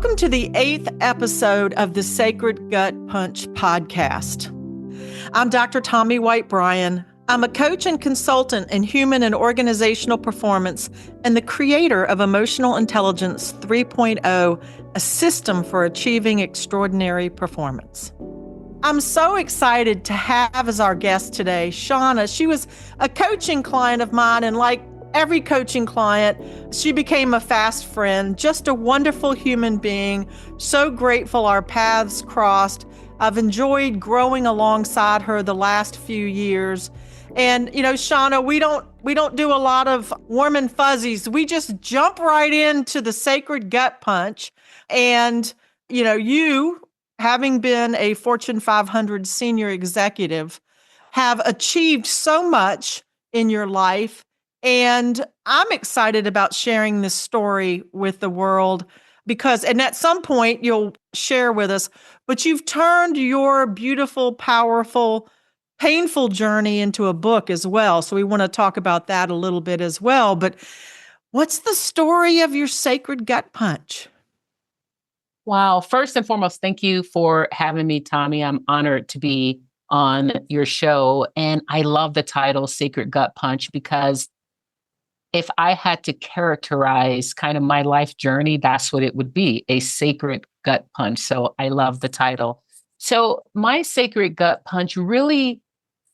Welcome to the 8th episode of the Sacred Gut Punch podcast. I'm Dr. Tommy White Bryan. I'm a coach and consultant in human and organizational performance and the creator of Emotional Intelligence 3.0, a system for achieving extraordinary performance. I'm so excited to have as our guest today, Shonna. She was a coaching client of mine, and like every coaching client, she became a fast friend, just a wonderful human being. So grateful our paths crossed. I've enjoyed growing alongside her the last few years. And, Shonna, we don't do a lot of warm and fuzzies. We just jump right into the sacred gut punch. And, you, having been a Fortune 500 senior executive, have achieved so much in your life. And I'm excited about sharing this story with the world and at some point you'll share with us, but you've turned your beautiful, powerful, painful journey into a book as well. So we want to talk about that a little bit as well. But what's the story of your sacred gut punch? Wow. First and foremost, thank you for having me, Tommy. I'm honored to be on your show. And I love the title Sacred Gut Punch because if I had to characterize kind of my life journey, that's what it would be, a sacred gut punch. So I love the title. So my sacred gut punch really,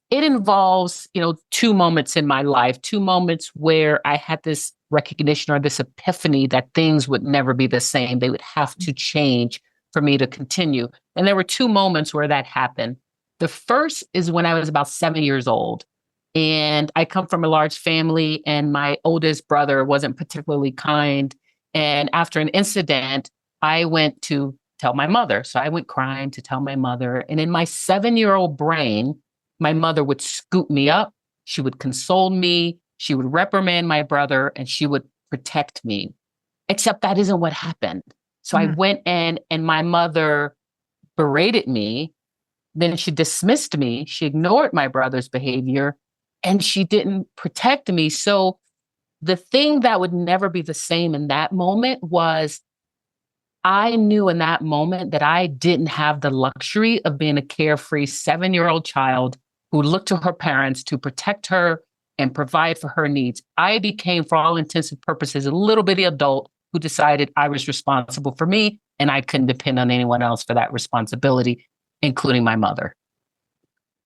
it involves, two moments in my life, two moments where I had this recognition or this epiphany that things would never be the same. They would have to change for me to continue. And there were two moments where that happened. The first is when I was about 7 years old. And I come from a large family, and my oldest brother wasn't particularly kind. And after an incident, I went to tell my mother. So I went crying to tell my mother. And in my 7-year-old brain, my mother would scoop me up. She would console me. She would reprimand my brother, and she would protect me. Except that isn't what happened. So I went in, and my mother berated me. Then she dismissed me. She ignored my brother's behavior, and she didn't protect me. So the thing that would never be the same in that moment was I knew in that moment that I didn't have the luxury of being a carefree 7-year-old child who looked to her parents to protect her and provide for her needs. I became, for all intents and purposes, a little bitty adult who decided I was responsible for me and I couldn't depend on anyone else for that responsibility, including my mother.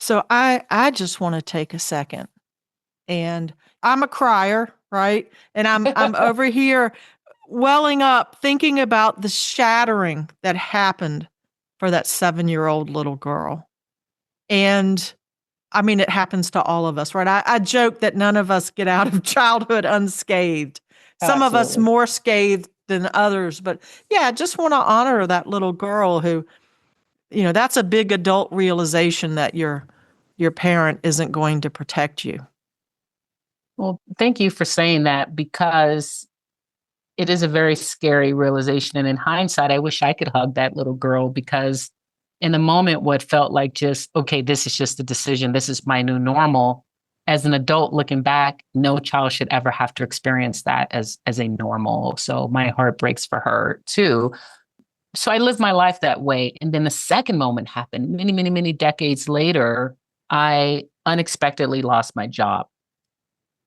So I just want to take a second, and I'm a crier, right? And I'm over here welling up thinking about the shattering that happened for that 7-year-old little girl. And I mean, it happens to all of us, right? I joke that none of us get out of childhood unscathed. Some Absolutely. of us more scathed than others. But yeah, I just want to honor that little girl who, that's a big adult realization that your parent isn't going to protect you. Well, thank you for saying that, because it is a very scary realization. And in hindsight, I wish I could hug that little girl, because in the moment, what felt like just, okay, this is just a decision. This is my new normal. As an adult looking back, no child should ever have to experience that as a normal. So my heart breaks for her too. So I lived my life that way. And then the second moment happened many, many, many decades later. I unexpectedly lost my job.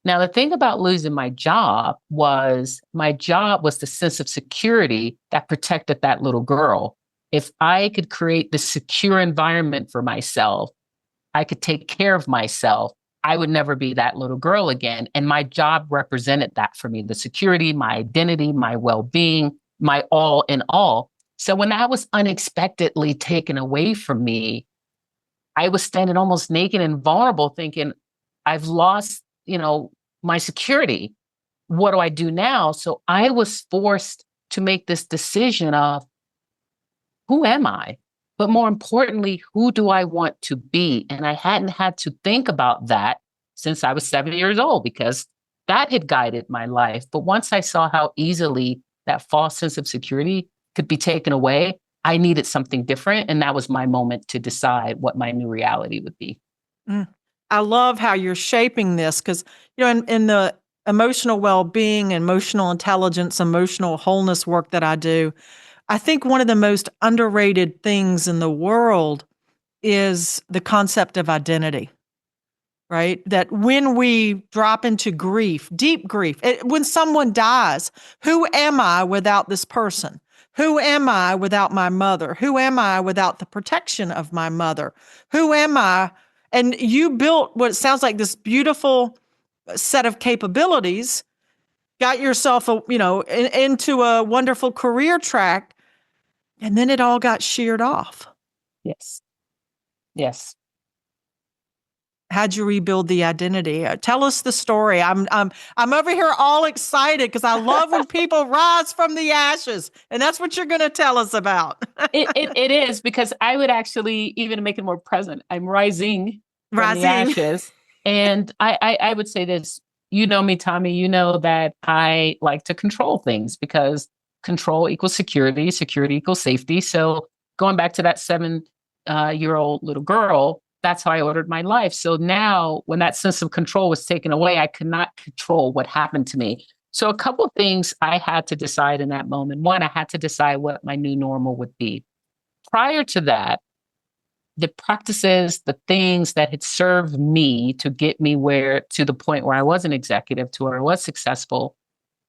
Now, the thing about losing my job was the sense of security that protected that little girl. If I could create the secure environment for myself, I could take care of myself, I would never be that little girl again. And my job represented that for me, the security, my identity, my well-being, my all in all. So when that was unexpectedly taken away from me, I was standing almost naked and vulnerable thinking, I've lost, my security. What do I do now? So I was forced to make this decision of, who am I? But more importantly, who do I want to be? And I hadn't had to think about that since I was 7 years old, because that had guided my life. But once I saw how easily that false sense of security could be taken away, I needed something different. And that was my moment to decide what my new reality would be. I love how you're shaping this, because, in the emotional well-being, emotional intelligence, emotional wholeness work that I do, I think one of the most underrated things in the world is the concept of identity, right? That when we drop into grief, deep grief, when someone dies, who am I without this person? Who am I without my mother? Who am I without the protection of my mother? Who am I? And you built what sounds like this beautiful set of capabilities, got yourself into a wonderful career track, and then it all got sheared off. Yes. Yes. How'd you rebuild the identity? Tell us the story. I'm over here all excited because I love when people rise from the ashes, and that's what you're going to tell us about. It is, because I would actually even make it more present. I'm rising from the Rising. ashes. And I would say this, you know me, Tommy, you know that I like to control things because control equals security, security equals safety. So going back to that 7-year-old little girl, that's how I ordered my life. So now when that sense of control was taken away, I could not control what happened to me. So a couple of things I had to decide in that moment. One, I had to decide what my new normal would be. Prior to that, the practices, the things that had served me to get me to the point where I was an executive, to where I was successful,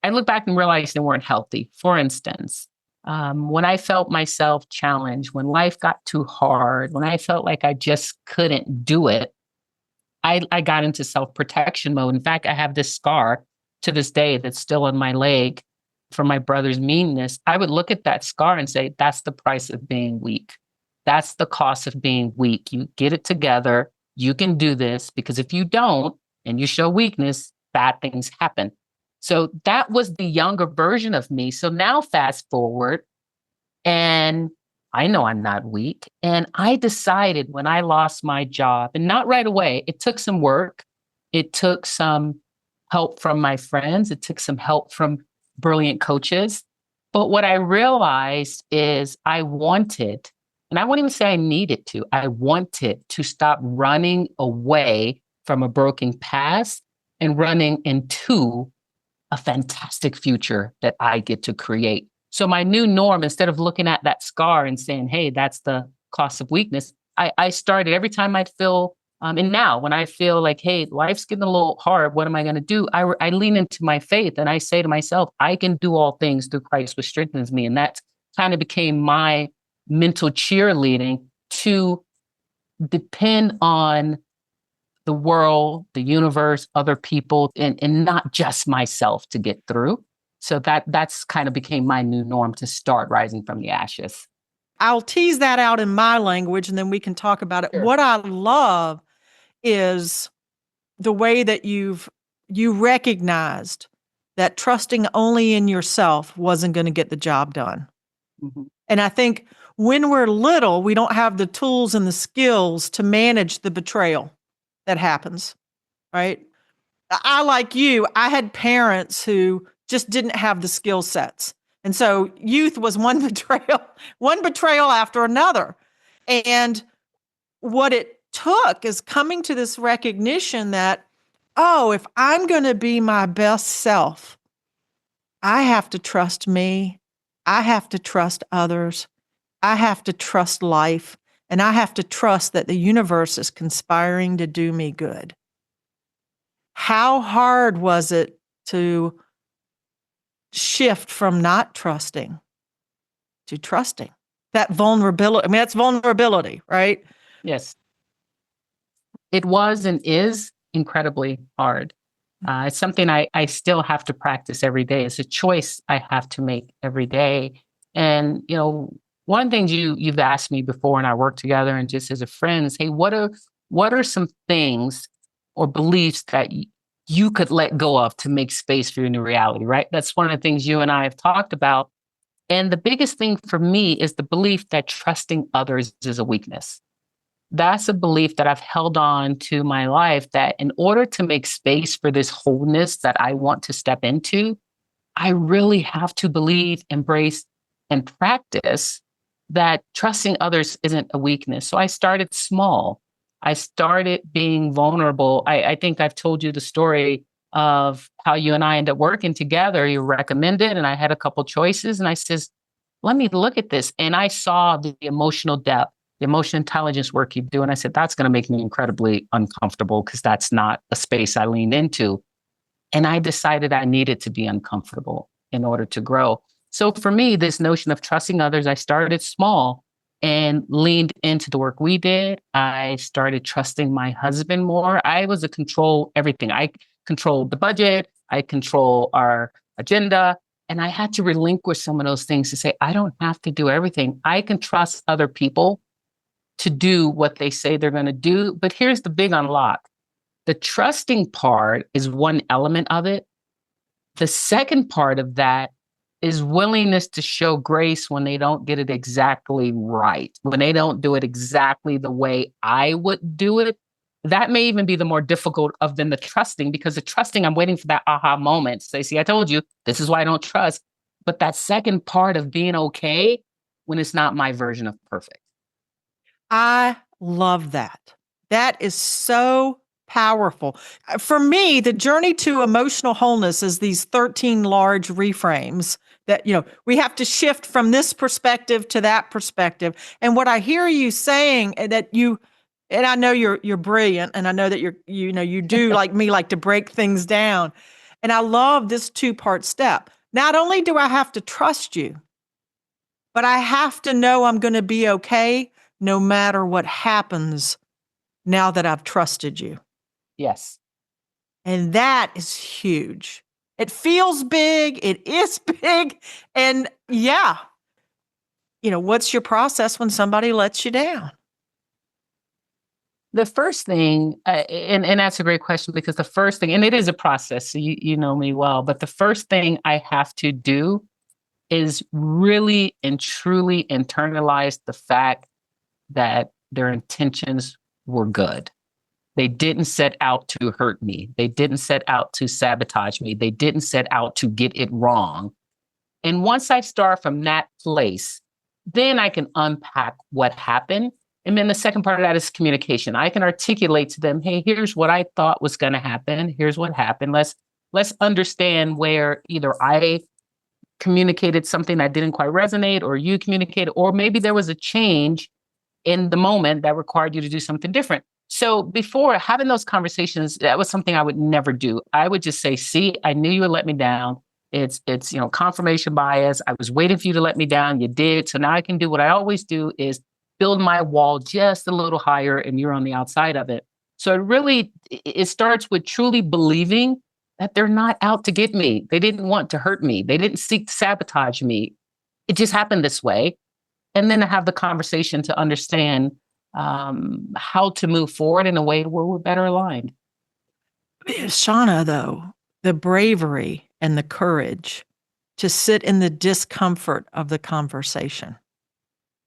I look back and realize they weren't healthy. For instance, when I felt myself challenged, when life got too hard, when I felt like I just couldn't do it, I got into self-protection mode. In fact, I have this scar to this day that's still on my leg from my brother's meanness. I would look at that scar and say, that's the price of being weak. That's the cost of being weak. You get it together. You can do this, because if you don't and you show weakness, bad things happen. So that was the younger version of me. So now fast forward, and I know I'm not weak. And I decided when I lost my job, and not right away, it took some work. It took some help from my friends. It took some help from brilliant coaches. But what I realized is I wanted, and I won't even say I needed to, I wanted to stop running away from a broken past and running into a fantastic future that I get to create. So my new norm, instead of looking at that scar and saying, hey, that's the cost of weakness, I started every time I'd feel, and now when I feel like, hey, life's getting a little hard, what am I going to do? I lean into my faith and I say to myself, I can do all things through Christ, which strengthens me. And that kind of became my mental cheerleading to depend on the world, the universe, other people, and not just myself to get through. So that's kind of became my new norm to start rising from the ashes. I'll tease that out in my language and then we can talk about it. Sure. What I love is the way that you recognized that trusting only in yourself wasn't going to get the job done. Mm-hmm. And I think when we're little, we don't have the tools and the skills to manage the betrayal that happens, right? I, like you, I had parents who just didn't have the skill sets. And so youth was one betrayal after another. And what it took is coming to this recognition that, oh, if I'm going to be my best self, I have to trust me. I have to trust others. I have to trust life. And I have to trust that the universe is conspiring to do me good. How hard was it to shift from not trusting to trusting? That vulnerability, I mean, that's vulnerability, right? Yes. It was and is incredibly hard. It's something I still have to practice every day. It's a choice I have to make every day. And, one of the things you've asked me before, and I work together and just as a friend, is, hey, what are some things or beliefs that you could let go of to make space for your new reality, right? That's one of the things you and I have talked about. And the biggest thing for me is the belief that trusting others is a weakness. That's a belief that I've held on to my life, that in order to make space for this wholeness that I want to step into, I really have to believe, embrace, and practice that trusting others isn't a weakness. So I started small. I started being vulnerable. I think I've told you the story of how you and I ended up working together. You recommended, and I had a couple choices, and I says, let me look at this. And I saw the emotional depth, the emotional intelligence work you do. And I said, that's going to make me incredibly uncomfortable because that's not a space I leaned into. And I decided I needed to be uncomfortable in order to grow. So for me, this notion of trusting others, I started small and leaned into the work we did. I started trusting my husband more. I was a control everything. I controlled the budget. I control our agenda. And I had to relinquish some of those things to say, I don't have to do everything. I can trust other people to do what they say they're going to do. But here's the big unlock. The trusting part is one element of it. The second part of that is willingness to show grace when they don't get it exactly right, when they don't do it exactly the way I would do it. That may even be the more difficult of than the trusting, because the trusting, I'm waiting for that aha moment. Say, see, I told you, this is why I don't trust. But that second part of being okay when it's not my version of perfect. I love that. That is so powerful. For me, the journey to emotional wholeness is these 13 large reframes that, we have to shift from this perspective to that perspective. And what I hear you saying and I know you're brilliant, and I know that you do like me, like to break things down. And I love this 2-part step. Not only do I have to trust you, but I have to know I'm going to be okay no matter what happens now that I've trusted you. Yes. And that is huge. It feels big. It is big. And yeah, what's your process when somebody lets you down? The first thing, and that's a great question, because the first thing, and it is a process, so you know me well, but the first thing I have to do is really and truly internalize the fact that their intentions were good. They didn't set out to hurt me. They didn't set out to sabotage me. They didn't set out to get it wrong. And once I start from that place, then I can unpack what happened. And then the second part of that is communication. I can articulate to them, hey, here's what I thought was going to happen. Here's what happened. Let's understand where either I communicated something that didn't quite resonate, or you communicated, or maybe there was a change in the moment that required you to do something different. So before having those conversations, that was something I would never do. I would just say, see, I knew you would let me down. It's confirmation bias. I was waiting for you to let me down. You did. So now I can do what I always do, is build my wall just a little higher, and you're on the outside of it. So it starts with truly believing that they're not out to get me. They didn't want to hurt me. They didn't seek to sabotage me. It just happened this way. And then to have the conversation to understand how to move forward in a way where we're better aligned. Shonna, though, the bravery and the courage to sit in the discomfort of the conversation,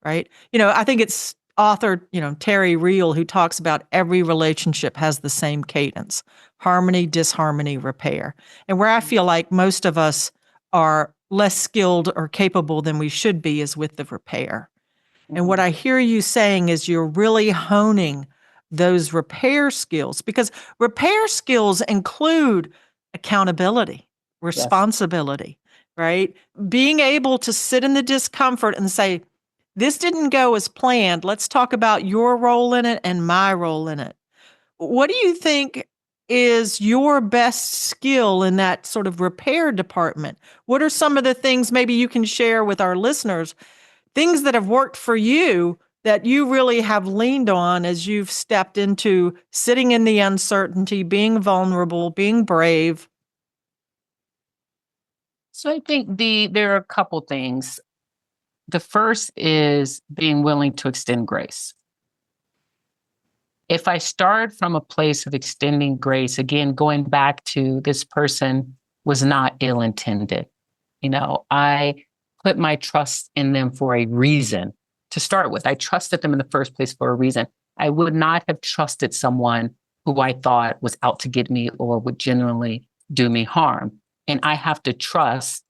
right? I think it's author, Terry Real, who talks about every relationship has the same cadence: harmony, disharmony, repair. And where I feel like most of us are less skilled or capable than we should be is with the repair. And what I hear you saying is you're really honing those repair skills, because repair skills include accountability, responsibility, right? Being able to sit in the discomfort and say, this didn't go as planned. Let's talk about your role in it and my role in it. What do you think is your best skill in that sort of repair department? What are some of the things maybe you can share with our listeners, things that have worked for you that you really have leaned on as you've stepped into sitting in the uncertainty, being vulnerable, being brave? So I think there are a couple things. The first is being willing to extend grace. If I start from a place of extending grace, again, going back to this person was not ill-intended. I put my trust in them for a reason to start with. I trusted them in the first place for a reason. I would not have trusted someone who I thought was out to get me or would genuinely do me harm. And I have to trust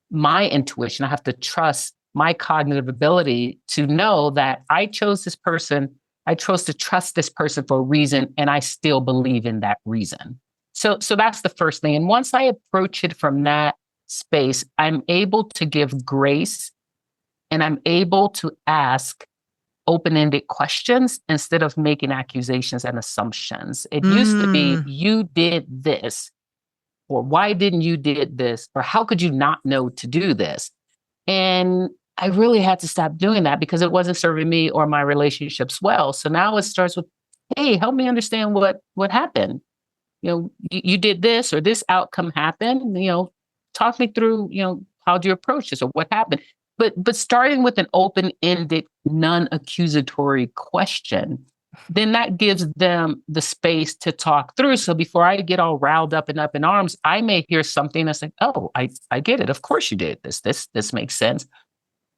my intuition. I have to trust my cognitive ability to know that I chose this person. I chose to trust this person for a reason, and I still believe in that reason. So that's the first thing. And once I approach it from that space, I'm able to give grace and I'm able to ask open-ended questions instead of making accusations and assumptions. It used to be, you did this, or why didn't you did this, or how could you not know to do this? And I really had to stop doing that because it wasn't serving me or my relationships well. So now it starts with, hey, help me understand what happened. You did this, or this outcome happened. Talk me through, how do you approach this, or what happened? But starting with an open-ended, non-accusatory question, then that gives them the space to talk through. So before I get all riled up and up in arms, I may hear something that's like, oh, I get it. Of course you did this. This makes sense.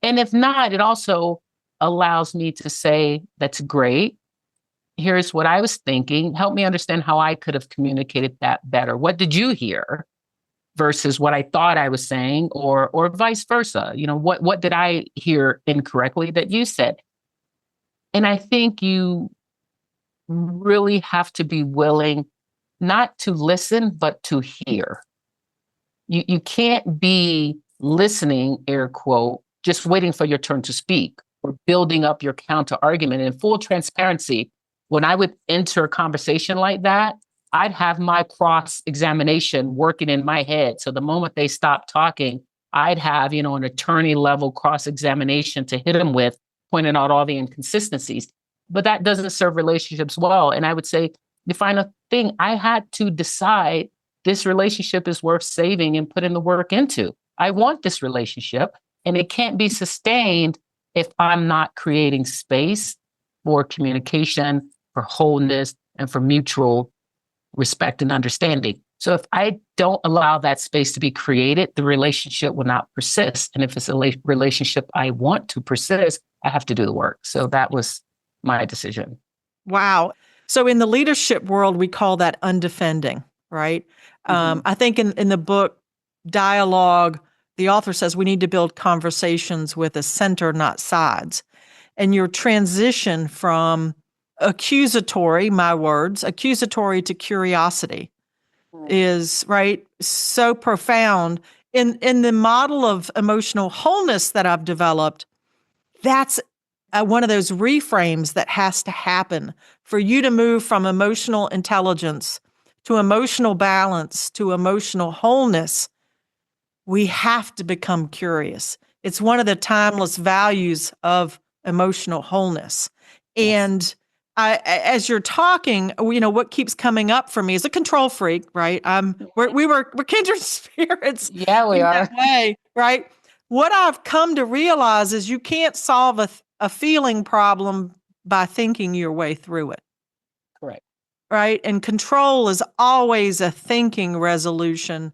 And if not, it also allows me to say, that's great. Here's what I was thinking. Help me understand how I could have communicated that better. What did you hear versus what I thought I was saying, or vice versa? What did I hear incorrectly that you said? And I think you really have to be willing not to listen, but to hear. You can't be listening, air quote, just waiting for your turn to speak or building up your counter argument. In full transparency, when I would enter a conversation like that, I'd have my cross examination working in my head. So the moment they stopped talking, I'd have, an attorney level cross examination to hit them with, pointing out all the inconsistencies. But that doesn't serve relationships well. And I would say the final thing, I had to decide this relationship is worth saving and putting the work into. I want this relationship, and it can't be sustained if I'm not creating space for communication, for wholeness, and for mutual respect and understanding. So if I don't allow that space to be created, the relationship will not persist. And if it's a relationship I want to persist, I have to do the work. So that was my decision. Wow. So in the leadership world, we call that undefending, right? I think in the book Dialogue, the author says we need to build conversations with a center, not sides. And your transition from accusatory, my words, accusatory to curiosity is, right, so profound. In the model of emotional wholeness that I've developed, that's one of those reframes that has to happen for you to move from emotional intelligence to emotional balance to emotional wholeness. We have to become curious. It's one of the timeless values of emotional wholeness. And as you're talking, what keeps coming up for me is a control freak, right? We're kindred spirits. Yeah, we are. That way, right? What I've come to realize is you can't solve a feeling problem by thinking your way through it. Correct. Right? And control is always a thinking resolution.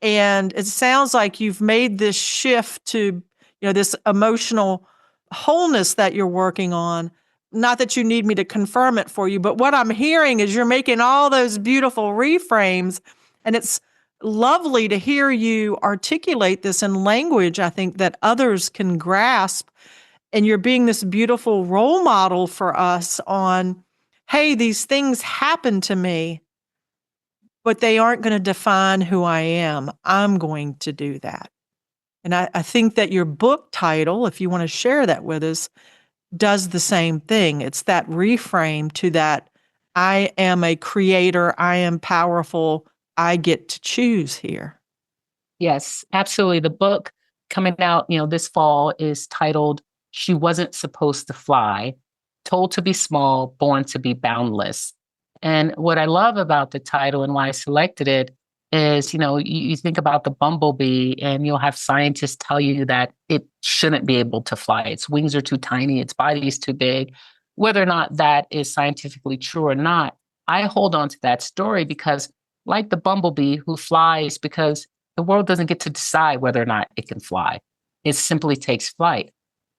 And it sounds like you've made this shift to, this emotional wholeness that you're working on. Not that you need me to confirm it for you, but what I'm hearing is you're making all those beautiful reframes. And it's lovely to hear you articulate this in language, I think, that others can grasp. And you're being this beautiful role model for us on, hey, these things happen to me, but they aren't going to define who I am. I'm going to do that. And I think that your book title, if you want to share that with us, does the same thing. It's that reframe to that I am a creator, I am powerful, I get to choose here. Yes, absolutely. The book coming out, this fall is titled She Wasn't Supposed to Fly, Told to Be Small, Born to Be Boundless. And what I love about the title and why I selected it is, you think about the bumblebee and you'll have scientists tell you that it shouldn't be able to fly. Its wings are too tiny, its body is too big. Whether or not that is scientifically true or not, I hold on to that story because, like the bumblebee who flies because the world doesn't get to decide whether or not it can fly. It simply takes flight.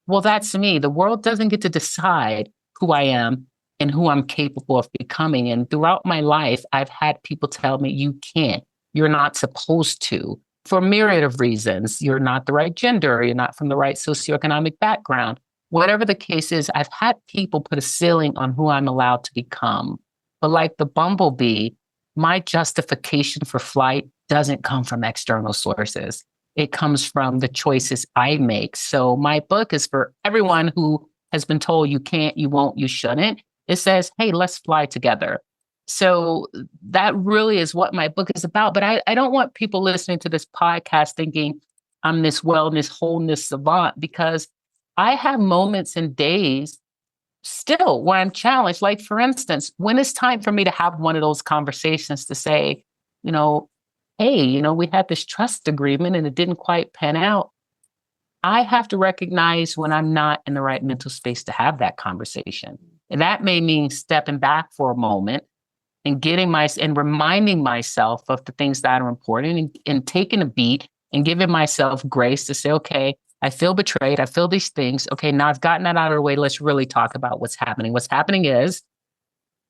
Well, that's me. The world doesn't get to decide who I am and who I'm capable of becoming. And throughout my life, I've had people tell me, you can't, you're not supposed to, for a myriad of reasons. You're not the right gender, you're not from the right socioeconomic background. Whatever the case is, I've had people put a ceiling on who I'm allowed to become. But like the bumblebee, my justification for flight doesn't come from external sources. It comes from the choices I make. So my book is for everyone who has been told you can't, you won't, you shouldn't. It says, hey, let's fly together. So that really is what my book is about. But I don't want people listening to this podcast thinking I'm this wellness, wholeness savant, because I have moments and days still where I'm challenged. Like, for instance, when it's time for me to have one of those conversations to say, you know, hey, we had this trust agreement and it didn't quite pan out. I have to recognize when I'm not in the right mental space to have that conversation. And that may mean stepping back for a moment and and reminding myself of the things that are important, and taking a beat and giving myself grace to say, okay, I feel betrayed. I feel these things. Okay, now I've gotten that out of the way. Let's really talk about what's happening. What's happening is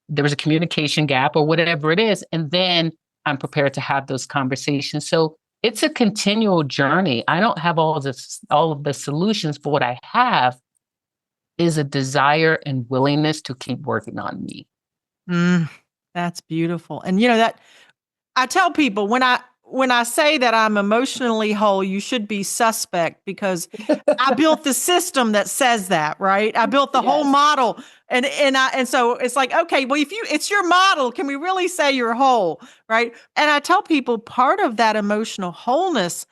there was a communication gap or whatever it is. And then I'm prepared to have those conversations. So it's a continual journey. I don't have all of the solutions, but what I have is a desire and willingness to keep working on me. That's beautiful. And that I tell people when I say that I'm emotionally whole, you should be suspect, because I built the system that says that, right? I built the whole model. And so it's like, okay, well, if it's your model, can we really say you're whole, right? And I tell people part of that emotional wholeness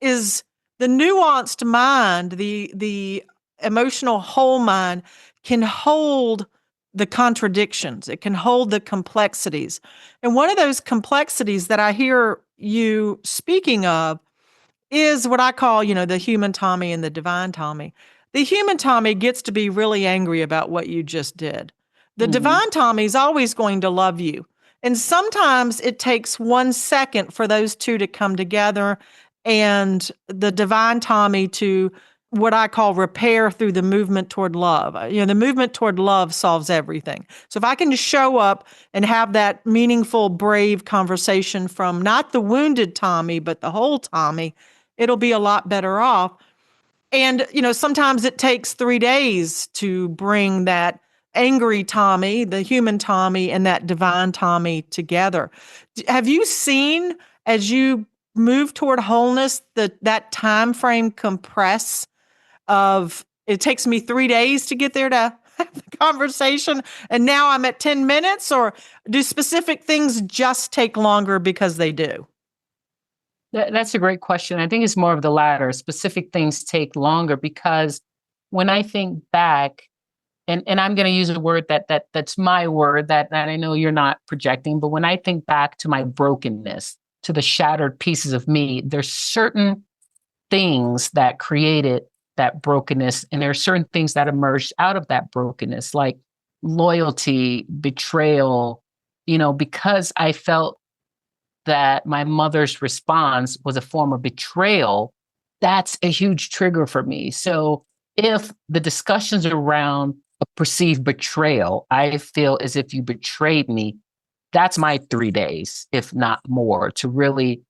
is the nuanced mind, the emotional whole mind can hold the contradictions. It can hold the complexities. And one of those complexities that I hear you speaking of is what I call, the human Tommy and the divine Tommy. The human Tommy gets to be really angry about what you just did. The divine Tommy is always going to love you. And sometimes it takes 1 second for those two to come together and the divine Tommy to what I call repair through the movement toward love. The movement toward love solves everything. So if I can just show up and have that meaningful, brave conversation from not the wounded Tommy, but the whole Tommy, it'll be a lot better off. And, sometimes it takes 3 days to bring that angry Tommy, the human Tommy, and that divine Tommy together. Have you seen, as you move toward wholeness, that time frame compress of it takes me 3 days to get there to have the conversation, and now I'm at 10 minutes? Or do specific things just take longer because they do? That's a great question. I think it's more of the latter. Specific things take longer because when I think back, and I'm going to use a word that's my word that I know you're not projecting, but when I think back to my brokenness, to the shattered pieces of me, there's certain things that created that brokenness, and there are certain things that emerged out of that brokenness, like loyalty, betrayal, because I felt that my mother's response was a form of betrayal. That's a huge trigger for me. So if the discussions around a perceived betrayal, I feel as if you betrayed me, that's my 3 days, if not more, to really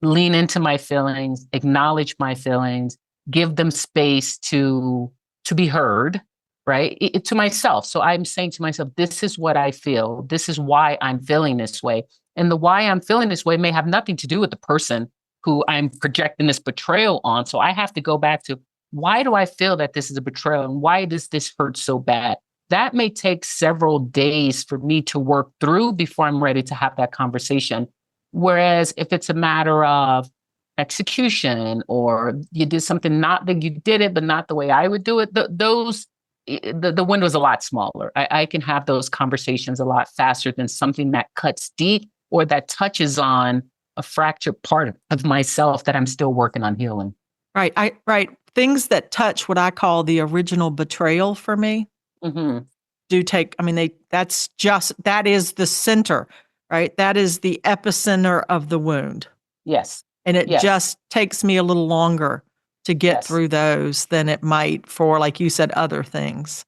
lean into my feelings, acknowledge my feelings, give them space to be heard, right? To myself. So I'm saying to myself, this is what I feel. This is why I'm feeling this way. And the why I'm feeling this way may have nothing to do with the person who I'm projecting this betrayal on. So I have to go back to, why do I feel that this is a betrayal? And why does this hurt so bad? That may take several days for me to work through before I'm ready to have that conversation. Whereas if it's a matter of execution, or you did something, not that you did it, but not the way I would do it, the window's a lot smaller. I can have those conversations a lot faster than something that cuts deep or that touches on a fractured part of myself that I'm still working on healing. Right. Right. Things that touch what I call the original betrayal for me do take, that is the center, right? That is the epicenter of the wound. Yes. And it just takes me a little longer to get through those than it might for, like you said, other things.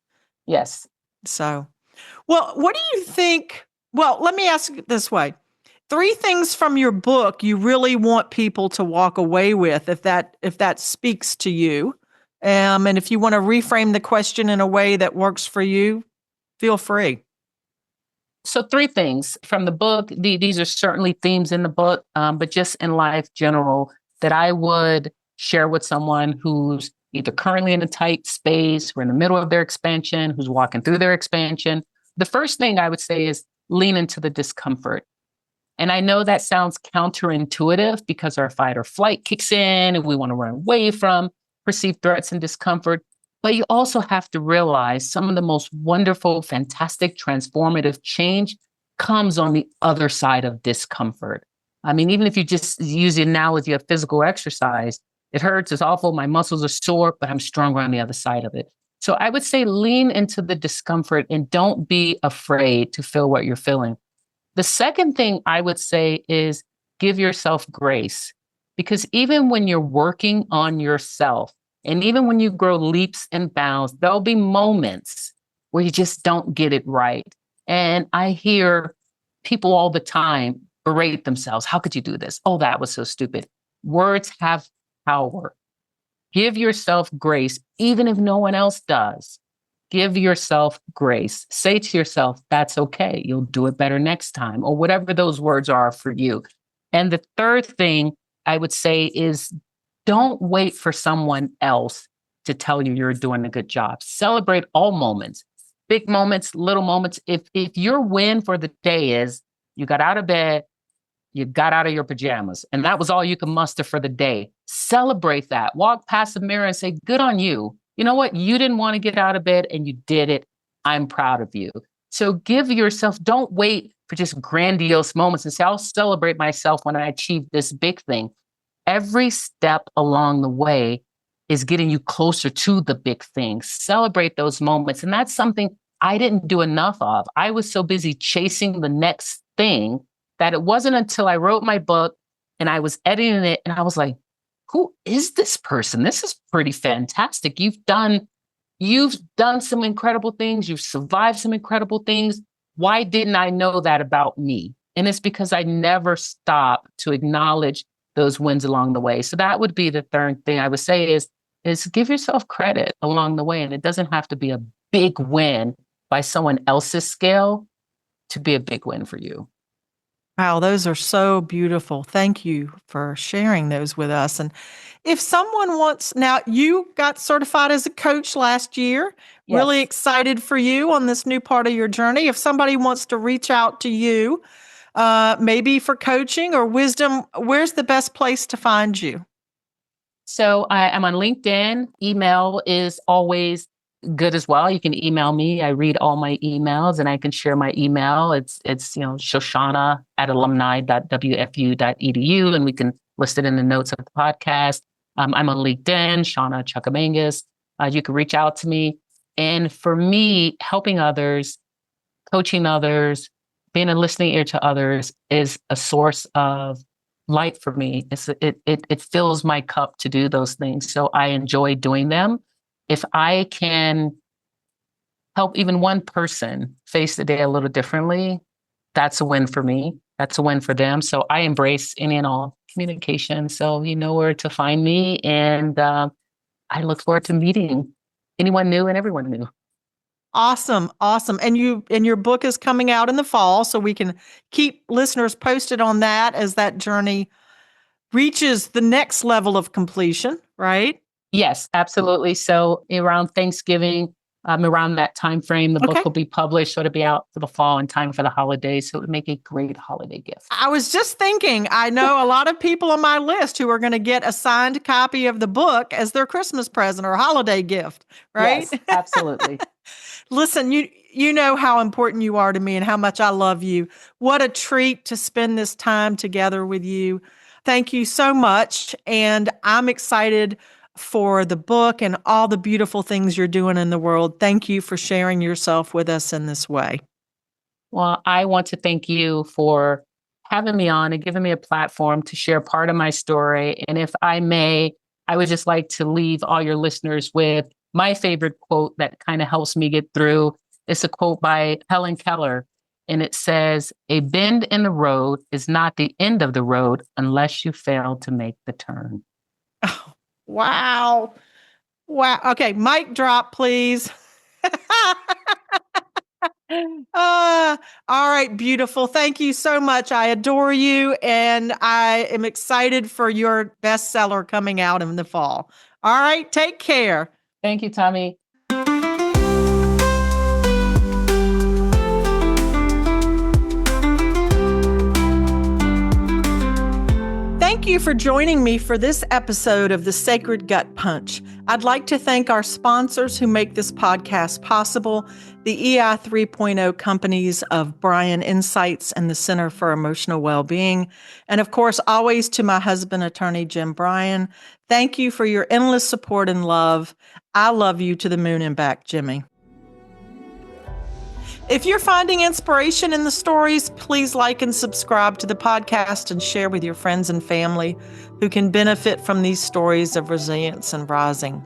Yes. So, well, what do you think? Well, let me ask it this way. 3 things from your book you really want people to walk away with, if that speaks to you. And if you want to reframe the question in a way that works for you, feel free. So 3 things from the book. These are certainly themes in the book, but just in life general. that I would share with someone who's either currently in a tight space or in the middle of their expansion, who's walking through their expansion, the first thing I would say is lean into the discomfort. And I know that sounds counterintuitive because our fight or flight kicks in and we want to run away from perceived threats and discomfort. But you also have to realize some of the most wonderful, fantastic, transformative change comes on the other side of discomfort. I mean, even if you just use the analogy of physical exercise, it hurts, it's awful, my muscles are sore, but I'm stronger on the other side of it. So I would say lean into the discomfort and don't be afraid to feel what you're feeling. The second thing I would say is give yourself grace, because even when you're working on yourself, and even when you grow leaps and bounds, there'll be moments where you just don't get it right. And I hear people all the time berate themselves. How could you do this? Oh, that was so stupid. Words have power. Give yourself grace, even if no one else does. Give yourself grace. Say to yourself, that's okay. You'll do it better next time, or whatever those words are for you. And the third thing I would say is don't wait for someone else to tell you you're doing a good job. Celebrate all moments, big moments, little moments. If your win for the day is you got out of bed, you got out of your pajamas, and that was all you can muster for the day, celebrate that. Walk past the mirror and say, good on you. You know what? You didn't want to get out of bed and you did it. I'm proud of you. So give yourself, don't wait for just grandiose moments and say, I'll celebrate myself when I achieve this big thing. Every step along the way is getting you closer to the big thing. Celebrate those moments. And that's something I didn't do enough of. I was so busy chasing the next thing that it wasn't until I wrote my book and I was editing it and I was like, who is this person? This is pretty fantastic. You've done some incredible things. You've survived some incredible things. Why didn't I know that about me? And it's because I never stopped to acknowledge those wins along the way. So that would be the third thing I would say is give yourself credit along the way. And it doesn't have to be a big win by someone else's scale to be a big win for you. Wow, those are so beautiful. Thank you for sharing those with us. And if someone wants, now you got certified as a coach last year, really Yes. excited for you on this new part of your journey. If somebody wants to reach out to you, maybe for coaching or wisdom, where's the best place to find you? So I'm on LinkedIn. Email is always good as well. You can email me. I read all my emails and I can share my email. It's Shoshana at alumni.wfu.edu, and we can list it in the notes of the podcast. I'm on LinkedIn, Shonna Tsacoumangos. You can reach out to me. And for me, helping others, coaching others, being a listening ear to others is a source of light for me. It fills my cup to do those things. So I enjoy doing them. If I can help even one person face the day a little differently, that's a win for me. That's a win for them. So I embrace any and all communication. So you know where to find me. And I look forward to meeting anyone new and everyone new. Awesome, awesome. And your book is coming out in the fall, so we can keep listeners posted on that as that journey reaches the next level of completion, right? Yes, absolutely. So around Thanksgiving, around that time frame, the Okay. book will be published. So it'll be out for the fall in time for the holidays. So it would make a great holiday gift. I was just thinking, I know a lot of people on my list who are going to get a signed copy of the book as their Christmas present or holiday gift, right? Yes, absolutely. Listen, you know how important you are to me and how much I love you. What a treat to spend this time together with you. Thank you so much. And I'm excited for the book and all the beautiful things you're doing in the world. Thank you for sharing yourself with us in this way. Well, I want to thank you for having me on and giving me a platform to share part of my story. And if I may, I would just like to leave all your listeners with my favorite quote that kind of helps me get through. It's a quote by Helen Keller, and it says, "A bend in the road is not the end of the road unless you fail to make the turn." Oh, wow. Wow. Okay, mic drop, please. All right, beautiful. Thank you so much. I adore you, and I am excited for your bestseller coming out in the fall. All right, take care. Thank you, Tommy. Thank you for joining me for this episode of The Sacred Gut Punch. I'd like to thank our sponsors who make this podcast possible, the EI 3.0 companies of Bryan Insights and the Center for Emotional Well-Being, and of course, always to my husband, attorney Jim Bryan. Thank you for your endless support and love. I love you to the moon and back, Jimmy. If you're finding inspiration in the stories, please like and subscribe to the podcast and share with your friends and family who can benefit from these stories of resilience and rising.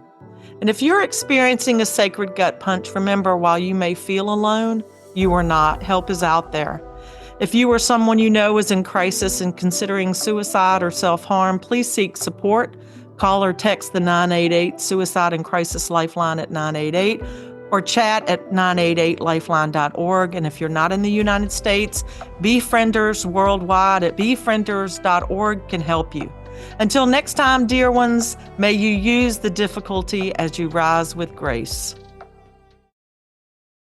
And if you're experiencing a sacred gut punch, remember, while you may feel alone, you are not. Help is out there. If you or someone you know is in crisis and considering suicide or self-harm, please seek support. Call or text the 988 Suicide and Crisis Lifeline at 988, or chat at 988lifeline.org. And if you're not in the United States, Befrienders worldwide at befrienders.org can help you. Until next time, dear ones, may you use the difficulty as you rise with grace.